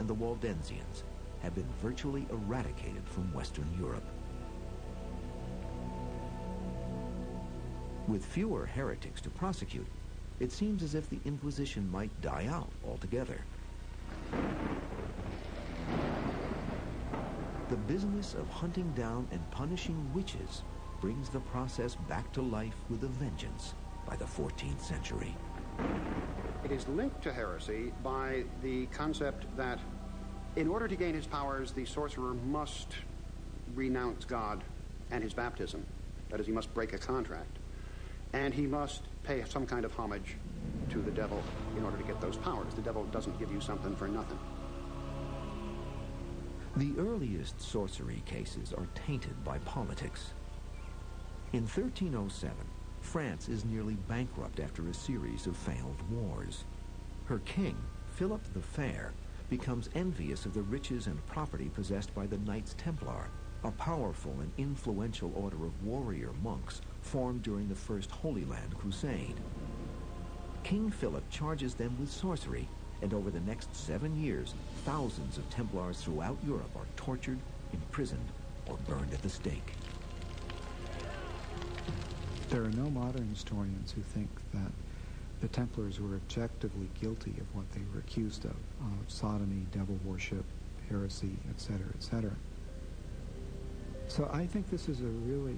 and the Waldensians have been virtually eradicated from Western Europe. With fewer heretics to prosecute, it seems as if the Inquisition might die out altogether. The business of hunting down and punishing witches brings the process back to life with a vengeance by the 14th century. It is linked to heresy by the concept that in order to gain his powers, the sorcerer must renounce God and his baptism. That is, he must break a contract. And he must pay some kind of homage to the devil in order to get those powers. The devil doesn't give you something for nothing. The earliest sorcery cases are tainted by politics. In 1307, France is nearly bankrupt after a series of failed wars. Her king, Philip the Fair, becomes envious of the riches and property possessed by the Knights Templar, a powerful and influential order of warrior monks formed during the First Holy Land Crusade. King Philip charges them with sorcery, and over the next 7 years, thousands of Templars throughout Europe are tortured, imprisoned, or burned at the stake. There are no modern historians who think that the Templars were objectively guilty of what they were accused of sodomy, devil worship, heresy, etc., etc. So I think this is a really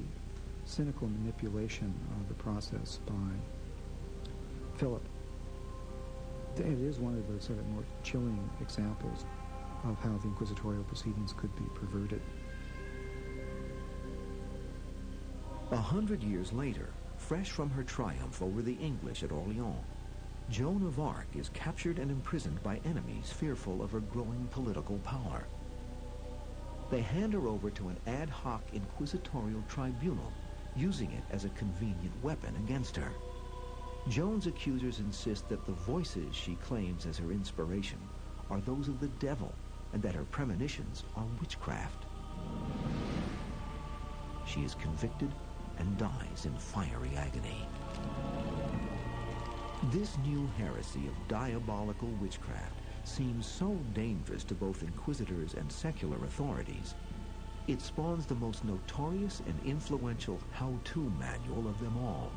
cynical manipulation of the process by Philip. It is one of those sort of more chilling examples of how the inquisitorial proceedings could be perverted. 100 years later, fresh from her triumph over the English at Orleans, Joan of Arc is captured and imprisoned by enemies fearful of her growing political power. They hand her over to an ad hoc inquisitorial tribunal, using it as a convenient weapon against her. Joan's accusers insist that the voices she claims as her inspiration are those of the devil, and that her premonitions are witchcraft. She is convicted and dies in fiery agony. This new heresy of diabolical witchcraft seems so dangerous to both inquisitors and secular authorities. It spawns the most notorious and influential how-to manual of them all.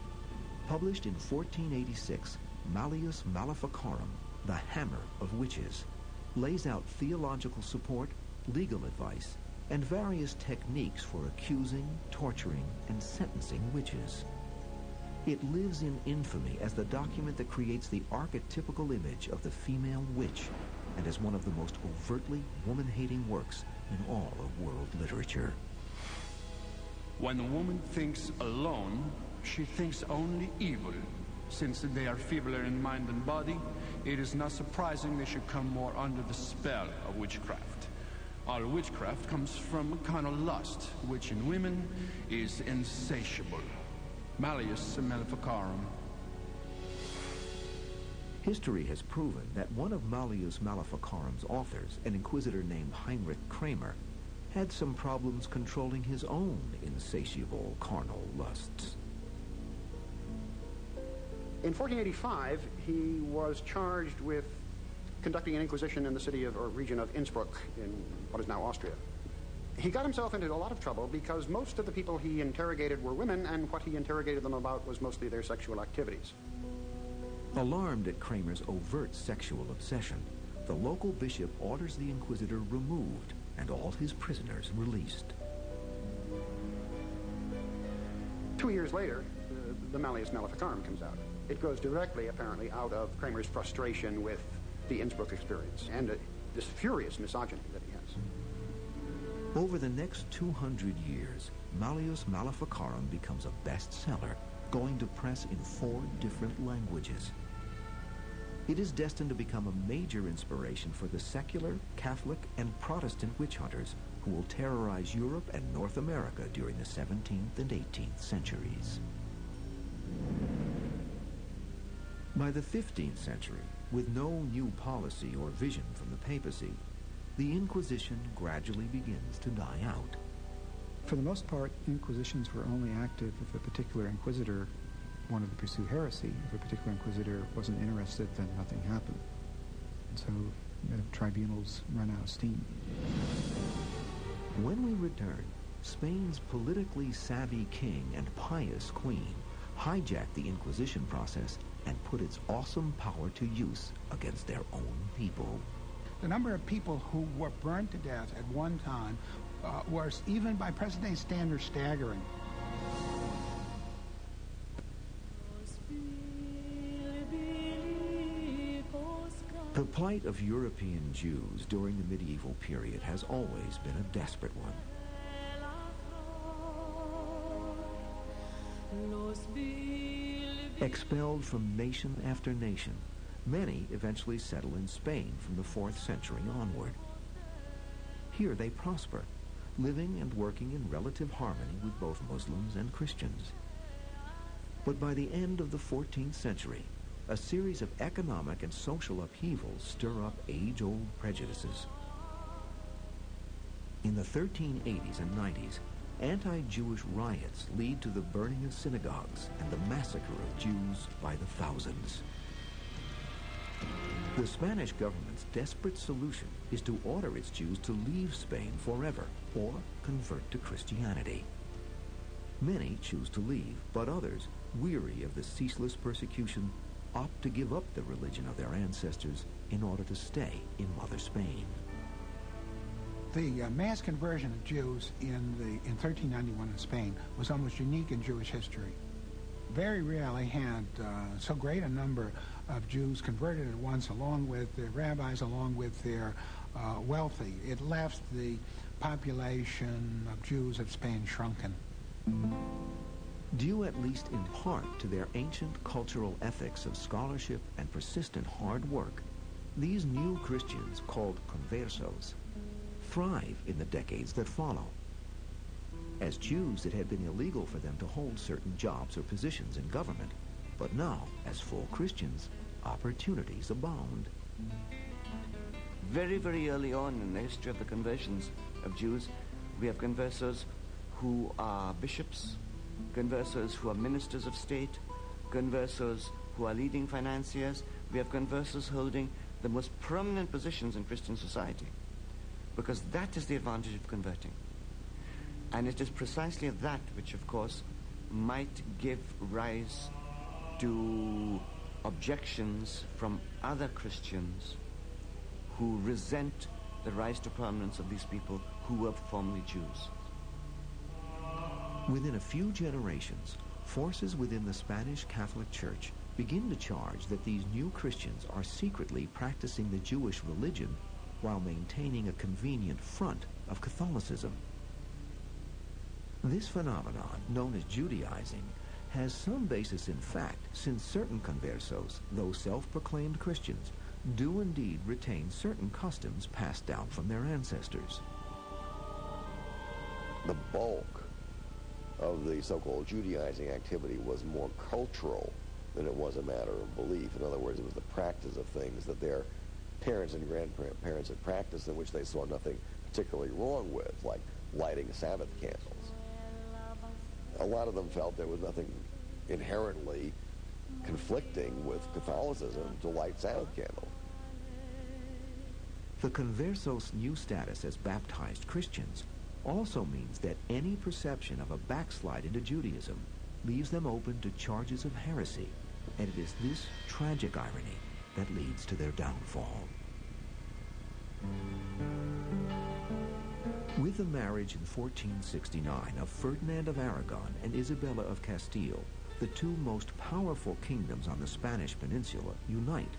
Published in 1486, Malleus Maleficarum, the Hammer of Witches, lays out theological support, legal advice, and various techniques for accusing, torturing, and sentencing witches. It lives in infamy as the document that creates the archetypical image of the female witch, and as one of the most overtly woman-hating works in all of world literature. When a woman thinks alone, she thinks only evil. Since they are feebler in mind and body, it is not surprising they should come more under the spell of witchcraft. All witchcraft comes from a kind of lust, which in women is insatiable. Malleus Maleficarum. History has proven that one of Malleus Maleficarum's authors, an inquisitor named Heinrich Kramer, had some problems controlling his own insatiable carnal lusts. In 1485, he was charged with conducting an inquisition in the city of, or region of Innsbruck in what is now Austria. He got himself into a lot of trouble because most of the people he interrogated were women, and what he interrogated them about was mostly their sexual activities. Alarmed at Kramer's overt sexual obsession, the local bishop orders the inquisitor removed and all his prisoners released. 2 years later, the Malleus Maleficarum comes out. It grows directly, apparently, out of Kramer's frustration with the Innsbruck experience and this furious misogyny that he has. Over the next 200 years, Malleus Maleficarum becomes a bestseller, going to press in 4 different languages. It is destined to become a major inspiration for the secular, Catholic, and Protestant witch hunters who will terrorize Europe and North America during the 17th and 18th centuries. By the 15th century, with no new policy or vision from the papacy, the Inquisition gradually begins to die out. For the most part, inquisitions were only active if a particular inquisitor wanted to pursue heresy. If a particular inquisitor wasn't interested, then nothing happened. And so tribunals run out of steam. When we return, Spain's politically savvy king and pious queen hijacked the Inquisition process and put its awesome power to use against their own people. The number of people who were burned to death at one time was, even by present-day standards, staggering. The plight of European Jews during the medieval period has always been a desperate one. Expelled from nation after nation, many eventually settle in Spain from the 4th century onward. Here they prosper, living and working in relative harmony with both Muslims and Christians. But by the end of the 14th century, a series of economic and social upheavals stir up age-old prejudices. In the 1380s and 90s, anti-Jewish riots lead to the burning of synagogues and the massacre of Jews by the thousands. The Spanish government's desperate solution is to order its Jews to leave Spain forever or convert to Christianity. Many choose to leave, but others, weary of the ceaseless persecution, opt to give up the religion of their ancestors in order to stay in Mother Spain. The mass conversion of Jews in 1391 in Spain was almost unique in Jewish history. Very rarely had so great a number of Jews converted at once, along with their rabbis, along with their wealthy. It left the population of Jews of Spain shrunken. Due at least in part to their ancient cultural ethics of scholarship and persistent hard work, these new Christians, called conversos, thrive in the decades that follow. As Jews, it had been illegal for them to hold certain jobs or positions in government, but now, as full Christians, opportunities abound. Very, very early on in the history of the conversions of Jews, we have conversos who are bishops, conversos who are ministers of state, conversos who are leading financiers. We have conversos holding the most prominent positions in Christian society, because that is the advantage of converting. And it is precisely that which, of course, might give rise to objections from other Christians who resent the rise to prominence of these people who were formerly Jews. Within a few generations, forces within the Spanish Catholic Church begin to charge that these new Christians are secretly practicing the Jewish religion while maintaining a convenient front of Catholicism. This phenomenon, known as Judaizing, has some basis in fact, since certain conversos, though self-proclaimed Christians, do indeed retain certain customs passed down from their ancestors. The bulk of the so-called Judaizing activity was more cultural than it was a matter of belief. In other words, it was the practice of things that their parents and grandparents had practiced in which they saw nothing particularly wrong with, like lighting Sabbath candles. A lot of them felt there was nothing inherently conflicting with Catholicism to light Sabbath candles. The conversos' new status as baptized Christians also means that any perception of a backslide into Judaism leaves them open to charges of heresy, and it is this tragic irony that leads to their downfall. With the marriage in 1469 of Ferdinand of Aragon and Isabella of Castile, the two most powerful kingdoms on the Spanish peninsula unite.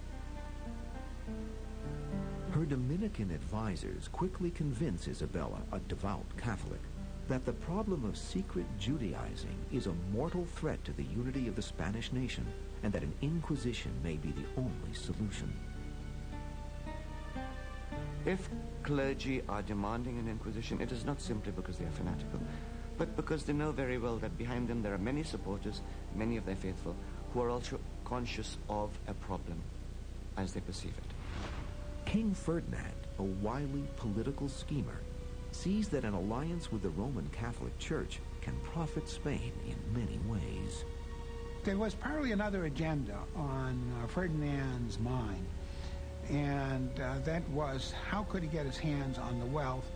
Her Dominican advisors quickly convince Isabella, a devout Catholic, that the problem of secret Judaizing is a mortal threat to the unity of the Spanish nation, and that an inquisition may be the only solution. If clergy are demanding an inquisition, it is not simply because they are fanatical, but because they know very well that behind them there are many supporters, many of their faithful, who are also conscious of a problem as they perceive it. King Ferdinand, a wily political schemer, sees that an alliance with the Roman Catholic Church can profit Spain in many ways. There was probably another agenda on Ferdinand's mind. and that was how could he get his hands on the wealth